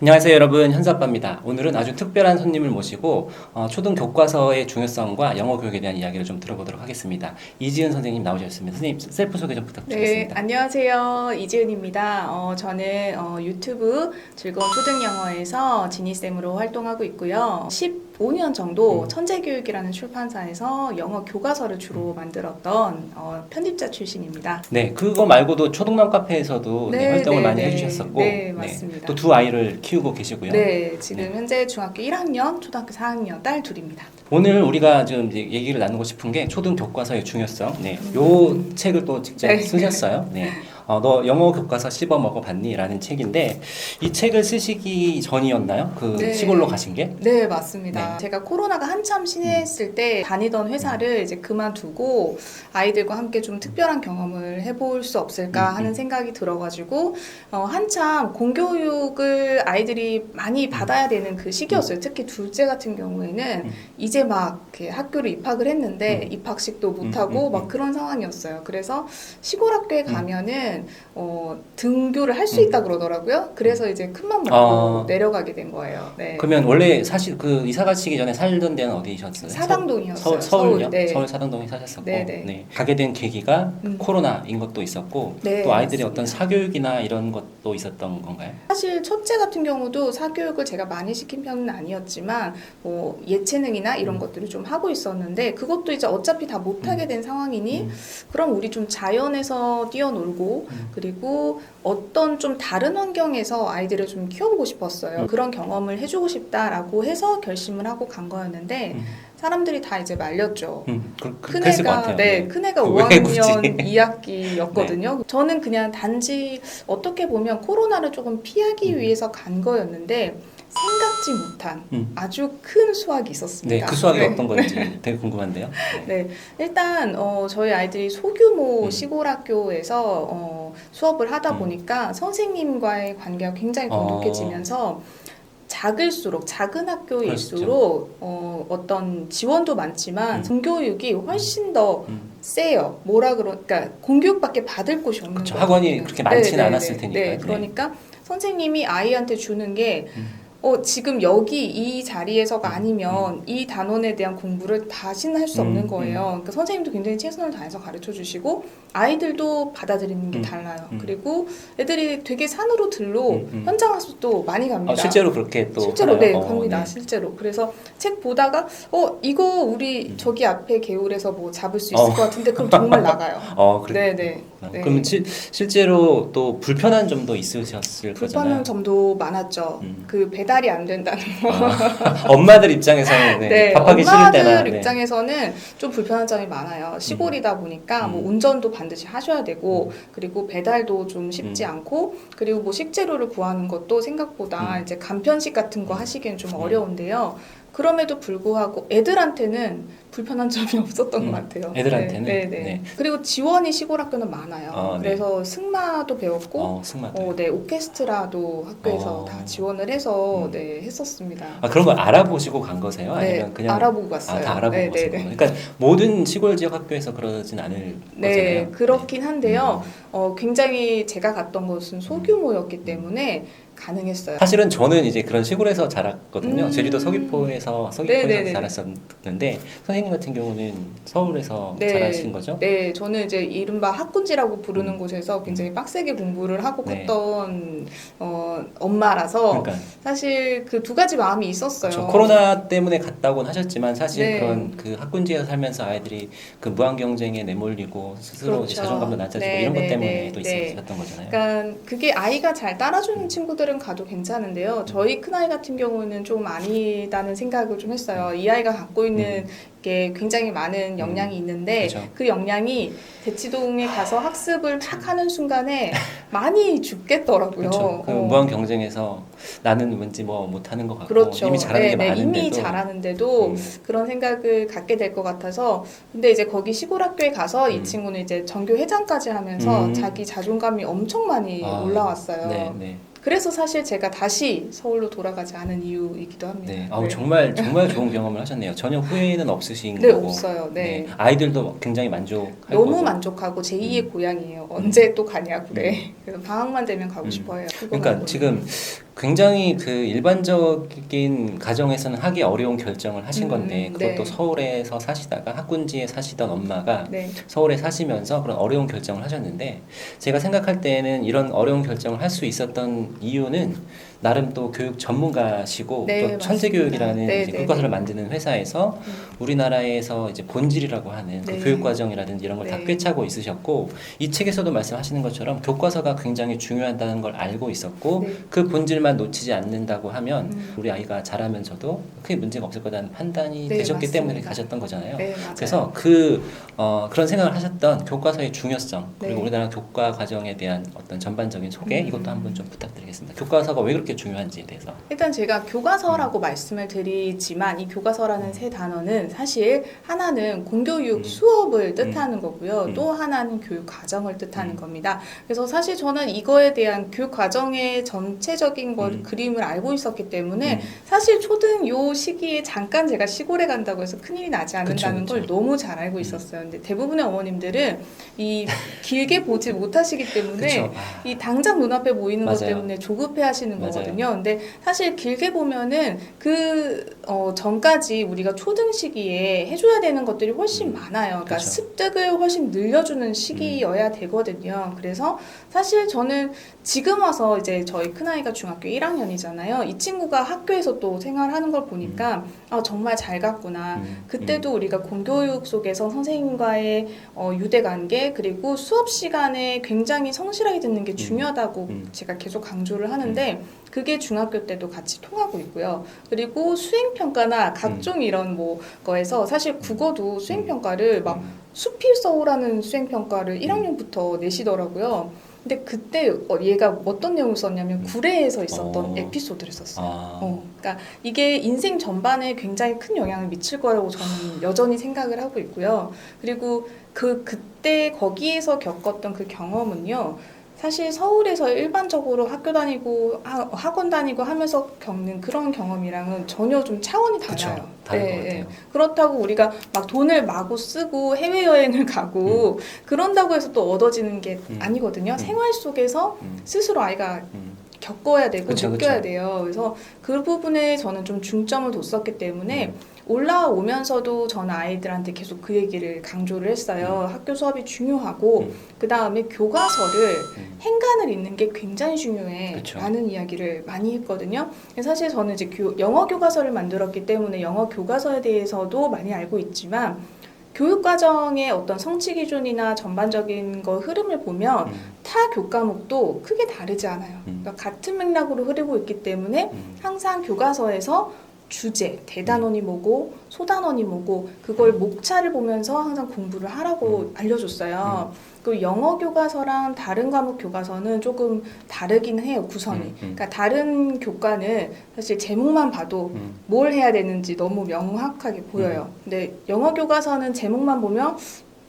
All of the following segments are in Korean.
안녕하세요 여러분, 현수아빠입니다. 오늘은 아주 특별한 손님을 모시고 초등 교과서의 중요성과 영어 교육에 대한 이야기를 좀 들어보도록 하겠습니다. 이지은 선생님 나오셨습니다. 선생님 셀프 소개 좀 부탁드리겠습니다. 네, 안녕하세요. 이지은입니다. 저는 유튜브 즐거운 초등영어에서 지니쌤으로 활동하고 있고요. 15년 정도 천재교육이라는 출판사에서 영어 교과서를 주로 만들었던 편집자 출신입니다. 네, 그거 말고도 초등남 카페에서도 활동을 많이 해주셨었고, 네, 맞습니다. 또 두 아이를 키우고 계시고요. 네, 지금 현재 중학교 1학년, 초등학교 4학년 딸 둘입니다. 오늘 우리가 지금 이제 얘기를 나누고 싶은 게 초등 교과서의 중요성. 요 책을 또 직접 쓰셨어요. 너 영어 교과서 씹어 먹어봤니? 라는 책인데 이 책을 쓰시기 전이었나요? 시골로 가신 게? 네, 맞습니다. 제가 코로나가 한참 심했을 때 다니던 회사를 이제 그만두고 아이들과 함께 좀 특별한 경험을 해볼 수 없을까 하는 생각이 들어가지고 한참 공교육을 아이들이 많이 받아야 되는 그 시기였어요. 특히 둘째 같은 경우에는 이제 막 이렇게 학교를 입학을 했는데 입학식도 못하고 막 그런 상황이었어요. 그래서 시골 학교에 가면은 등교를 할 수 있다 그러더라고요. 그래서 이제 큰맘 먹고 내려가게 된 거예요. 네. 그러면 원래 사실 이사 가시기 전에 살던 데는 어디셨어요? 사당동이었어요. 서울요? 네. 서울 사당동에 사셨었고. 네. 가게 된 계기가 코로나인 것도 있었고 또 아이들의 어떤 사교육이나 이런 것도 있었던 건가요? 사실 첫째 같은 경우도 사교육을 제가 많이 시킨 편은 아니었지만 예체능이나 이런 것들을 좀 하고 있었는데 그것도 이제 어차피 다 못하게 된 상황이니 그럼 우리 좀 자연에서 뛰어놀고 그리고 어떤 좀 다른 환경에서 아이들을 좀 키워보고 싶었어요. 그런 경험을 해주고 싶다라고 해서 결심을 하고 간 거였는데 사람들이 다 이제 말렸죠. 그랬을 것 같아요. 큰애가 5학년 2학기였거든요. 저는 그냥 단지 어떻게 보면 코로나를 조금 피하기 위해서 간 거였는데 생각지 못한 아주 큰 수확이 있었습니다. 네, 그 수확이 어떤 건지 되게 궁금한데요. 네, 일단 저희 아이들이 소규모 시골 학교에서 수업을 하다 보니까 선생님과의 관계가 굉장히 돈독해지면서 작을수록 작은 학교일수록 어떤 지원도 많지만 공교육이 훨씬 더 세요. 그러니까 공교육밖에 받을 곳이 없는 거예요. 학원이 그렇게 많지는 않았을 테니까. 네, 그러니까 선생님이 아이한테 주는 게 지금 여기 이 자리에서가 아니면 이 단원에 대한 공부를 다시는 할 수 없는 거예요. 그러니까 선생님도 굉장히 최선을 다해서 가르쳐 주시고 아이들도 받아들이는 게 달라요. 그리고 애들이 되게 산으로 들로 현장 학습도 많이 갑니다. 실제로 그렇게 또 실제로 하나요? 갑니다. 실제로. 그래서 책 보다가 이거 우리 저기 앞에 개울에서 뭐 잡을 수 있을 것 같은데 그럼 정말 나가요. 네. 그러면 실제로 또 불편한 점도 있으셨을 거잖아요. 불편한 점도 많았죠. 그 배달이 안 된다는 거. 엄마들 입장에서는 밥하기 싫을 때나 엄마들 입장에서는 좀 불편한 점이 많아요. 시골이다 보니까 뭐 운전도 반드시 하셔야 되고 그리고 배달도 좀 쉽지 않고 그리고 뭐 식재료를 구하는 것도 생각보다 이제 간편식 같은 거 하시기엔 좀 어려운데요. 그럼에도 불구하고 애들한테는 불편한 점이 없었던 것 같아요. 애들한테는? 네. 그리고 지원이 시골 학교는 많아요. 그래서 승마도 배웠고, 오케스트라도 학교에서 다 지원을 해서 했었습니다. 그런 걸 알아보시고 간 거세요? 아니면 그냥 알아보고 갔어요. 다 알아보고 갔어요. 그러니까 모든 시골 지역 학교에서 그러진 않을 거잖아요. 그렇긴 한데요. 굉장히 제가 갔던 곳은 소규모였기 때문에 가능했어요. 사실은 저는 이제 그런 시골에서 자랐거든요. 제주도 서귀포에서 자랐었는데 선생님 같은 경우는 서울에서 자라신 거죠? 네, 저는 이제 이른바 학군지라고 부르는 곳에서 굉장히 빡세게 공부를 하고 컸던 엄마라서 사실 그 두 가지 마음이 있었어요. 그렇죠. 코로나 때문에 갔다고는 하셨지만 사실 그런 그 학군지에서 살면서 아이들이 그 무한 경쟁에 내몰리고 스스로 자존감도 낮아지고 이런 것 때문에 또 있었던 거잖아요. 그러니까 그게 아이가 잘 따라주는 친구들은 가도 괜찮은데요. 저희 큰아이 같은 경우는 좀 아니다는 생각을 좀 했어요. 이 아이가 갖고 있는 게 굉장히 많은 역량이 있는데 그 역량이 대치동에 가서 학습을 막 하는 순간에 많이 죽겠더라고요. 그 무한 경쟁에서 나는 왠지 뭐 못하는 것 같고 이미 잘하는 게 많은데도 이미 잘하는데도 그런 생각을 갖게 될 것 같아서 근데 이제 거기 시골 학교에 가서 이 친구는 이제 전교 회장까지 하면서 자기 자존감이 엄청 많이 올라왔어요. 그래서 사실 제가 다시 서울로 돌아가지 않은 이유이기도 합니다. 정말 좋은 경험을 하셨네요. 전혀 후회는 없으신 거고. 없어요. 아이들도 굉장히 너무 거고. 만족하고 제2의 고향이에요. 언제 또 가냐고 그래서 방학만 되면 가고 싶어요. 그러니까 지금 굉장히 그 일반적인 가정에서는 하기 어려운 결정을 하신 건데 그것도 네. 서울에서 사시다가 학군지에 사시던 엄마가 네. 서울에 사시면서 그런 어려운 결정을 하셨는데 제가 생각할 때는 이런 어려운 결정을 할 수 있었던 이유는 나름 또 교육 전문가시고 네, 또 맞습니다. 천재교육이라는 네, 이제 네, 교과서를 네. 만드는 회사에서 우리나라에서 이제 본질이라고 하는 네. 그 교육 과정이라든지 이런 걸 다 네. 꿰차고 있으셨고 이 책에서도 말씀하시는 것처럼 교과서가 굉장히 중요하다는 걸 알고 있었고 네. 그 본질만 놓치지 않는다고 하면 음. 우리 아이가 자라면서도 크게 문제가 없을 거라는 판단이 네, 되셨기 맞습니다. 때문에 가셨던 거잖아요. 네, 맞아요. 그래서 그런 생각을 하셨던 교과서의 중요성 그리고 네. 우리나라 교과 과정에 대한 어떤 전반적인 소개 이것도 한번 좀 부탁드리겠습니다. 교과서가 왜 그렇게 중요한지에 대해서. 일단 제가 교과서라고 말씀을 드리지만 이 교과서라는 세 단어는 사실 하나는 공교육 수업을 뜻하는 거고요. 또 하나는 교육 과정을 뜻하는 겁니다. 그래서 사실 저는 이거에 대한 교육 과정의 전체적인 그림을 알고 있었기 때문에 사실 초등 요 시기에 잠깐 제가 시골에 간다고 해서 큰일이 나지 않는다는 그쵸. 걸 너무 잘 알고 있었어요. 근데 대부분의 어머님들은 이 길게 보지 못하시기 때문에 그쵸. 이 당장 눈앞에 보이는 것 맞아요. 때문에 조급해 하시는 맞아요. 거거든요. 근데 사실 길게 보면은 전까지 우리가 초등 시기에 해줘야 되는 것들이 훨씬 많아요. 그러니까 그쵸. 습득을 훨씬 늘려주는 시기여야 되거든요. 그래서 사실 저는 지금 와서 이제 저희 큰아이가 중학교 1학년이잖아요. 이 친구가 학교에서 또 생활하는 걸 보니까 정말 잘 갔구나. 그때도 우리가 공교육 속에서 선생님과의 유대관계 그리고 수업 시간에 굉장히 성실하게 듣는 게 중요하다고 제가 계속 강조를 하는데 그게 중학교 때도 같이 통하고 있고요. 그리고 수행평가나 각종 이런 거에서 사실 국어도 수행평가를 막 수필서우라는 수행평가를 1학년부터 내시더라고요. 근데 그때 얘가 어떤 내용을 썼냐면 구례에서 있었던 에피소드를 썼어요. 그러니까 이게 인생 전반에 굉장히 큰 영향을 미칠 거라고 저는 여전히 생각을 하고 있고요. 그리고 그때 거기에서 겪었던 그 경험은요. 사실 서울에서 일반적으로 학교 다니고 학원 다니고 하면서 겪는 그런 경험이랑은 전혀 좀 차원이 달라요. 그쵸. 다를 것 같아요. 그렇다고 우리가 막 돈을 마구 쓰고 해외여행을 가고 그런다고 해서 또 얻어지는 게 아니거든요. 생활 속에서 스스로 아이가 겪어야 되고 그쵸, 느껴야 그쵸. 돼요. 그래서 그 부분에 저는 좀 중점을 뒀었기 때문에 올라오면서도 저는 아이들한테 계속 그 얘기를 강조를 했어요. 학교 수업이 중요하고 그 다음에 교과서를 행간을 읽는 게 굉장히 중요해 그쵸. 라는 이야기를 많이 했거든요. 사실 저는 이제 영어 교과서를 만들었기 때문에 영어 교과서에 대해서도 많이 알고 있지만 교육과정의 어떤 성취 기준이나 전반적인 거 흐름을 보면 타 교과목도 크게 다르지 않아요. 그러니까 같은 맥락으로 흐르고 있기 때문에 항상 교과서에서 주제, 대단원이 뭐고 소단원이 뭐고 그걸 목차를 보면서 항상 공부를 하라고 알려줬어요. 그 영어 교과서랑 다른 과목 교과서는 조금 다르긴 해요, 구성이. 그러니까 다른 교과는 사실 제목만 봐도 뭘 해야 되는지 너무 명확하게 보여요. 근데 영어 교과서는 제목만 보면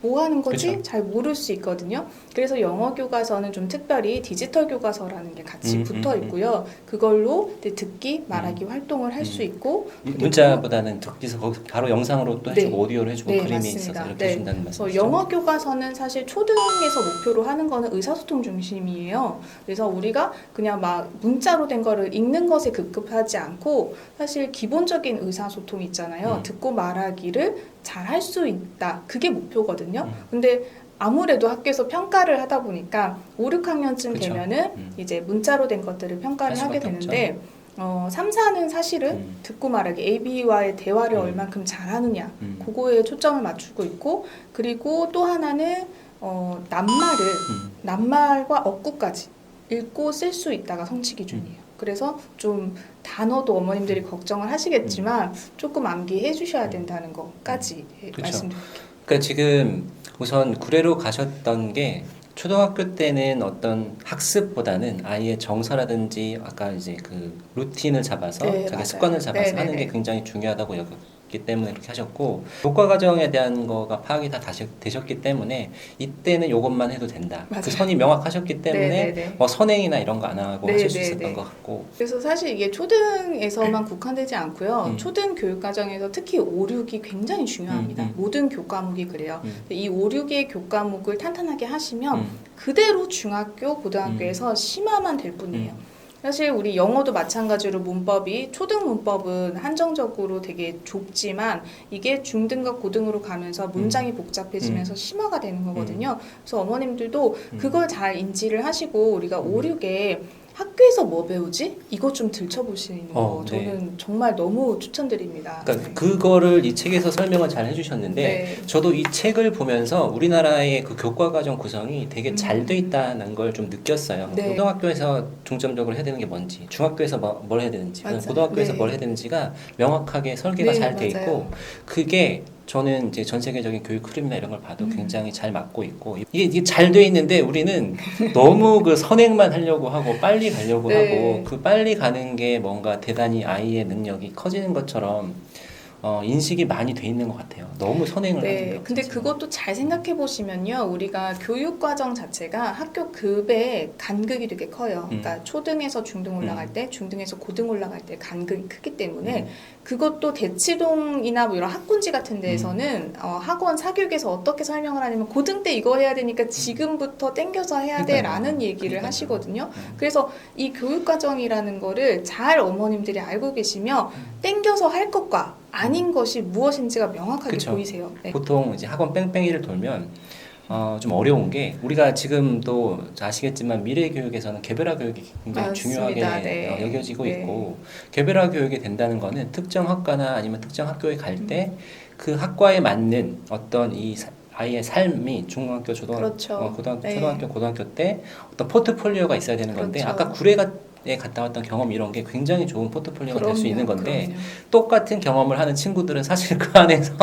뭐 하는 거지? 그쵸. 잘 모를 수 있거든요. 그래서 영어 교과서는 좀 특별히 디지털 교과서라는 게 같이 붙어 있고요. 그걸로 듣기, 말하기 활동을 할 수 있고 문자보다는 듣기서 바로 영상으로 또 해주고 네. 오디오로 해주고 네, 그림이 맞습니다. 있어서 이렇게 네. 해준다는 그래서 말씀이죠. 영어 교과서는 사실 초등에서 목표로 하는 거는 의사소통 중심이에요. 그래서 우리가 그냥 막 문자로 된 거를 읽는 것에 급급하지 않고 사실 기본적인 의사소통이 있잖아요. 듣고 말하기를 잘 할 수 있다. 그게 목표거든요. 근데 아무래도 학교에서 평가를 하다 보니까 5, 6학년쯤 그쵸. 되면은 이제 문자로 된 것들을 평가를 할 하게 수밖에 되는데 3, 4는 사실은 듣고 말하기 AB와의 대화를 얼만큼 잘하느냐 그거에 초점을 맞추고 있고 그리고 또 하나는 낱말과 어구까지 읽고 쓸 수 있다가 성취 기준이에요. 그래서 좀 단어도 어머님들이 걱정을 하시겠지만 조금 암기해 주셔야 된다는 것까지 그쵸. 말씀드릴게요. 그러니까 지금 우선 구례로 가셨던 게 초등학교 때는 어떤 학습보다는 아이의 정서라든지 아까 이제 그 루틴을 잡아서 네, 자기 맞아요. 습관을 잡아서 하는 네네네. 게 굉장히 중요하다고 여겼기 때문에 그렇게 하셨고 교과 과정에 대한 거가 파악이 다 되셨기 때문에 이때는 이것만 해도 된다. 맞아요. 그 선이 명확하셨기 때문에 네네네. 뭐 선행이나 이런 거 안 하고 하실 수 네네네. 있었던 것 같고 그래서 사실 이게 초등에서만 국한되지 않고요. 초등 교육 과정에서 특히 5, 6이 굉장히 중요합니다. 모든 교과목이 그래요. 이 5, 6의 교과목을 탄탄하게 하시면 그대로 중학교, 고등학교에서 심화만 될 뿐이에요. 사실 우리 영어도 마찬가지로 문법이 초등 문법은 한정적으로 되게 좁지만 이게 중등과 고등으로 가면서 문장이 복잡해지면서 심화가 되는 거거든요. 그래서 어머님들도 그걸 잘 인지를 하시고 우리가 5, 6에 학교에서 뭐 배우지? 이거 좀 들춰보시는 거 저는 정말 너무 추천드립니다. 그러니까 그거를 이 책에서 설명을 잘 해주셨는데 저도 이 책을 보면서 우리나라의 그 교과과정 구성이 되게 잘 돼 있다는 걸 좀 느꼈어요. 고등학교에서 중점적으로 해야 되는 게 뭔지, 중학교에서 뭘 해야 되는지, 고등학교에서 뭘 해야 되는지가 명확하게 설계가 잘 돼 있고 그게 저는 이제 전 세계적인 교육 흐름이나 이런 걸 봐도 굉장히 잘 맞고 있고 이게 잘 돼 있는데 우리는 너무 그 선행만 하려고 하고 빨리 가려고 하고 그 빨리 가는 게 뭔가 대단히 아이의 능력이 커지는 것처럼 인식이 많이 돼 있는 것 같아요. 너무 선행을 하는 게. 근데 그것도 잘 생각해 보시면요, 우리가 교육 과정 자체가 학교 급의 간극이 되게 커요. 그러니까 초등에서 중등 올라갈 때, 중등에서 고등 올라갈 때 간극이 크기 때문에 그것도 대치동이나 뭐 이런 학군지 같은 데에서는 학원 사교육에서 어떻게 설명을 하냐면 고등 때 이거 해야 되니까 지금부터 땡겨서 해야 돼라는 얘기를 하시거든요. 그래서 이 교육 과정이라는 거를 잘 어머님들이 알고 계시면 땡겨서 할 것과 아닌 것이 무엇인지가 명확하게 보이세요. 보통 이제 학원 뺑뺑이를 돌면 좀 어려운 게 우리가 지금도 아시겠지만 미래 교육에서는 개별화 교육이 굉장히 중요하게 여겨지고 있고 개별화 교육이 된다는 거는 특정 학과나 아니면 특정 학교에 갈 때 그 학과에 맞는 어떤 이 아이의 삶이 중학교, 초등학교, 초등학교, 고등학교 때 어떤 포트폴리오가 있어야 되는 건데 아까 구례에 갔다 왔던 경험 이런 게 굉장히 좋은 포트폴리오가 될 수 있는 건데 똑같은 경험을 하는 친구들은 사실 그 안에서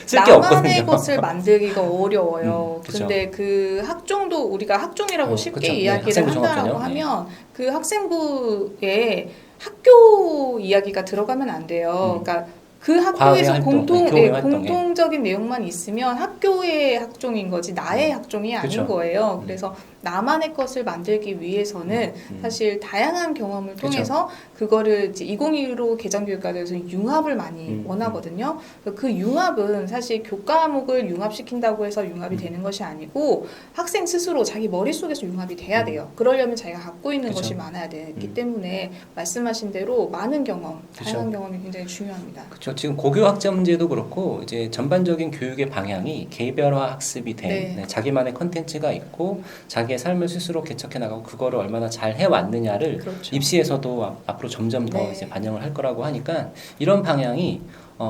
쓸 게 없거든요. 나만의 것을 만들기가 어려워요. 근데 그 학종도 우리가 학종이라고 쉽게 이야기를 한다라고 하면 그 학생부에 학교 이야기가 들어가면 안 돼요. 그러니까 그 학교에서 공통적인 내용만 있으면 학교의 학종인 거지 나의 학종이 아닌 거예요. 그래서 나만의 것을 만들기 위해서는 사실 다양한 경험을 통해서 그거를 이제 2025 개정교육과에서 융합을 많이 원하거든요. 그 융합은 사실 교과목을 융합시킨다고 해서 융합이 되는 것이 아니고 학생 스스로 자기 머릿속에서 융합이 돼야 돼요. 그러려면 자기가 갖고 있는 것이 많아야 되기 때문에 말씀하신 대로 많은 경험, 다양한 경험이 굉장히 중요합니다. 그렇죠. 지금 고교 학점제도 그렇고 이제 전반적인 교육의 방향이 개별화 학습이 된 자기만의 컨텐츠가 있고 자기의 삶을 스스로 개척해 나가고 그거를 얼마나 잘 해왔느냐를 입시에서도 앞으로 점점 더 이제 반영을 할 거라고 하니까 이런 방향이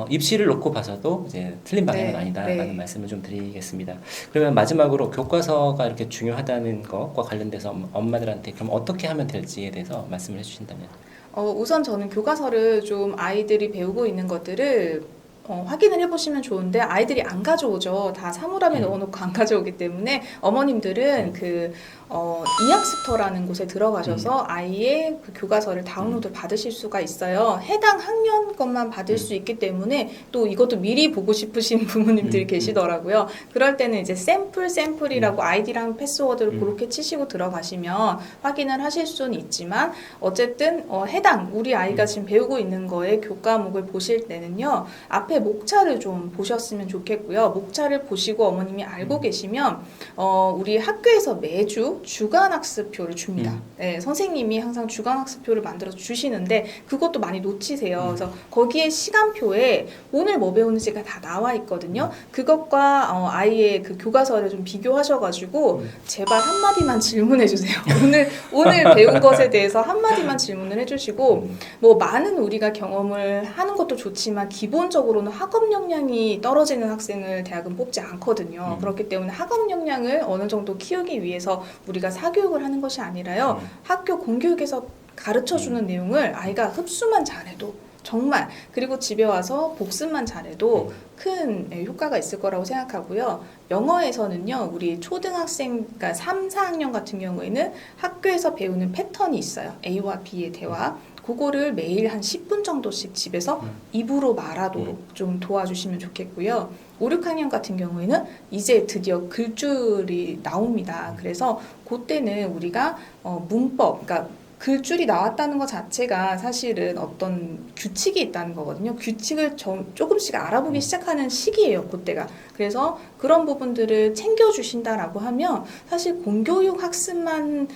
입시를 놓고 봐서도 이제 틀린 방향은 아니다라는 말씀을 좀 드리겠습니다. 그러면 마지막으로 교과서가 이렇게 중요하다는 것과 관련돼서 엄마들한테 그럼 어떻게 하면 될지에 대해서 말씀을 해주신다면? 우선 저는 교과서를 좀 아이들이 배우고 있는 것들을 확인을 해보시면 좋은데 아이들이 안 가져오죠. 다 사물함에 넣어놓고 안 가져오기 때문에 어머님들은 그 이학습터라는 곳에 들어가셔서 아이의 그 교과서를 다운로드 받으실 수가 있어요. 해당 학년 것만 받을 수 있기 때문에 또 이것도 미리 보고 싶으신 부모님들이 계시더라고요. 그럴 때는 이제 샘플이라고 아이디랑 패스워드를 그렇게 치시고 들어가시면 확인을 하실 수는 있지만 어쨌든 해당 우리 아이가 지금 배우고 있는 거에 교과목을 보실 때는요. 앞에 목차를 좀 보셨으면 좋겠고요. 목차를 보시고 어머님이 알고 계시면 우리 학교에서 매주 주간학습표를 줍니다. 네, 선생님이 항상 주간학습표를 만들어서 주시는데 그것도 많이 놓치세요. 그래서 거기에 시간표에 오늘 뭐 배우는지가 다 나와 있거든요. 그것과 아이의 그 교과서를 좀 비교하셔가지고 제발 한마디만 질문해 주세요. 오늘 배운 것에 대해서 한마디만 질문을 해주시고 뭐 많은 우리가 경험을 하는 것도 좋지만 기본적으로는 학업 역량이 떨어지는 학생을 대학은 뽑지 않거든요. 그렇기 때문에 학업 역량을 어느 정도 키우기 위해서 우리가 사교육을 하는 것이 아니라요. 학교 공교육에서 가르쳐주는 내용을 아이가 흡수만 잘해도 정말 그리고 집에 와서 복습만 잘해도 큰 효과가 있을 거라고 생각하고요. 영어에서는요. 우리 초등학생 그러니까 3, 4학년 같은 경우에는 학교에서 배우는 패턴이 있어요. A와 B의 대화. 그거를 매일 한 10분 정도씩 집에서 입으로 말하도록 좀 도와주시면 좋겠고요. 5, 6학년 같은 경우에는 이제 드디어 글줄이 나옵니다. 그래서 그때는 우리가 문법, 그러니까 글줄이 나왔다는 것 자체가 사실은 어떤 규칙이 있다는 거거든요. 규칙을 조금씩 알아보기 시작하는 시기예요, 그때가. 그래서 그런 부분들을 챙겨주신다라고 하면 사실 공교육 학습만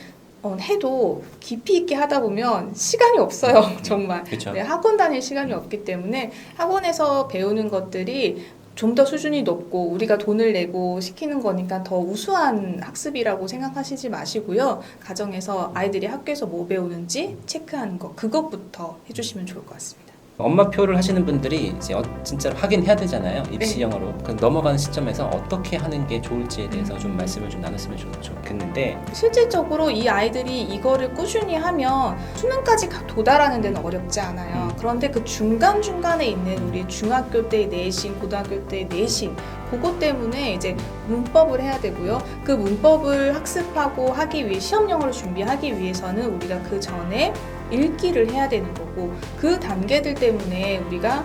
해도 깊이 있게 하다 보면 시간이 없어요. 정말. 그렇죠. 네, 학원 다닐 시간이 없기 때문에 학원에서 배우는 것들이 좀 더 수준이 높고 우리가 돈을 내고 시키는 거니까 더 우수한 학습이라고 생각하시지 마시고요. 가정에서 아이들이 학교에서 뭐 배우는지 체크하는 거 그것부터 해주시면 좋을 것 같습니다. 엄마표를 하시는 분들이 이제 진짜로 하긴 해야 되잖아요. 입시 영어로. 그 넘어가는 시점에서 어떻게 하는 게 좋을지에 대해서 좀 말씀을 좀 나눴으면 좋겠는데 실질적으로 이 아이들이 이거를 꾸준히 하면 수능까지 도달하는 데는 어렵지 않아요. 그런데 그 중간중간에 있는 우리 중학교 때의 내신, 고등학교 때의 내신 그것 때문에 이제 문법을 해야 되고요. 그 문법을 학습하고 하기 위해 시험용어를 준비하기 위해서는 우리가 그 전에 읽기를 해야 되는 거고 그 단계들 때문에 우리가